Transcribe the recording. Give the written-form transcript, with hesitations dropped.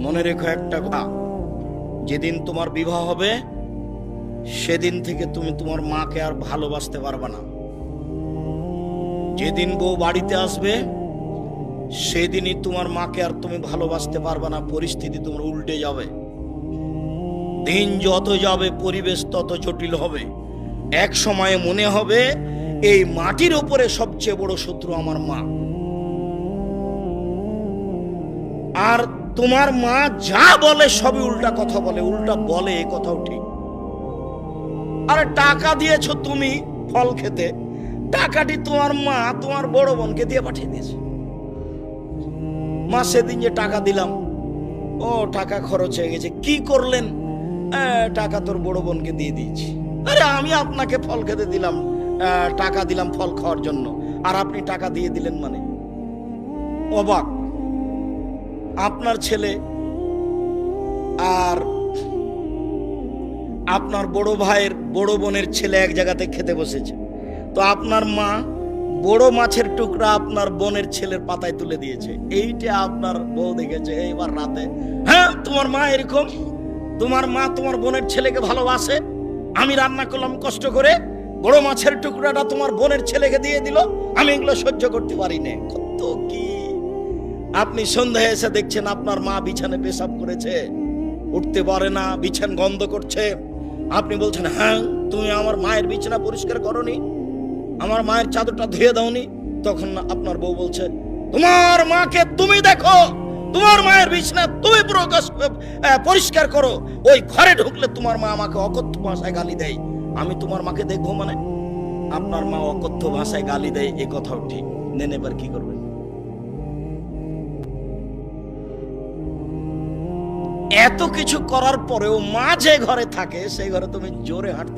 মনে রেখো একটা কথা, যেদিন তোমার বিবাহ হবে সেদিন থেকে তুমি তোমার মাকে আর ভালোবাসতে পারবে না। যেদিন বউ বাড়িতে আসবে সেদিনই তোমার মাকে আর তুমি ভালোবাসতে পারবে না। পরিস্থিতি তোমার উল্টে যাবে। দিন যত যাবে পরিবেশ তত জটিল হবে। এক সময়ে মনে হবে এই মাটির উপরে সবচেয়ে বড় শত্রু আমার মা। আর তোমার মা যা বলে সবই উল্টা কথা বলে, উল্টা বলে, এ কথাও ঠিক। আরে টাকা দিয়েছো তুমি ফল খেতে, টাকাটি তোমার মা তোমার বড় বোনকে দিয়ে পাঠিয়ে দিয়েছে। মা সেদিন যে টাকা দিলাম, ও টাকা খরচ হয়ে গেছে, কি করলেন? টাকা তোর বড় বোনকে দিয়ে দিয়েছি। আরে আমি আপনাকে ফল খেতে দিলাম, টাকা দিলাম ফল খাওয়ার জন্য, আর আপনি টাকা দিয়ে দিলেন মানে? অবাক। আপনার ছেলে আর আপনার বড় ভাইয়ের বড় বোনের ছেলে এক জায়গাতে খেতে বসেছে, তো আপনার মা বড় মাছের টুকরা আপনার বোনের ছেলের পাতায় তুলে দিয়েছে। এইটা আপনার বউ দেখেছে এইবার রাতে। হ্যাঁ, তোমার মা এরকম, তোমার মা তোমার বোনের ছেলেকে ভালোবাসে। আমি রান্না করলাম কষ্ট করে, বড় মাছের টুকরাটা তোমার বোনের ছেলেকে দিয়ে দিল, আমি এগুলো সহ্য করতে পারি না। কত কি! আপনি সন্ধ্যায় এসে দেখছেন আপনার মা বিছানে পেশাব করেছে, উঠতে পারে না, বিছান গন্ধ করছে। আপনি বলছেন, হ্যাঁ তুমি আমার মায়ের বিছানা পরিষ্কার করনি, আমার মায়ের চাদরটা ধুয়ে দাওনি। তখন আপনার বউ বলছে, তোমার মাকে তুমি দেখো, তোমার মায়ের বিছানা তুমি পরিষ্কার করো। ওই ঘরে ঢুকলে তোমার মা আমাকে অকথ্য ভাষায় গালি দেয়, আমি তোমার মাকে দেখবো মানে? আপনার মা অকথ্য ভাষায় গালি দেয়, এ কথাও ঠিক। নেন, এবার কি করবেন? এত কিছু করার পরেও মা যে ঘরে থাকে সেই ঘরে তুমি জোরে হাঁটতে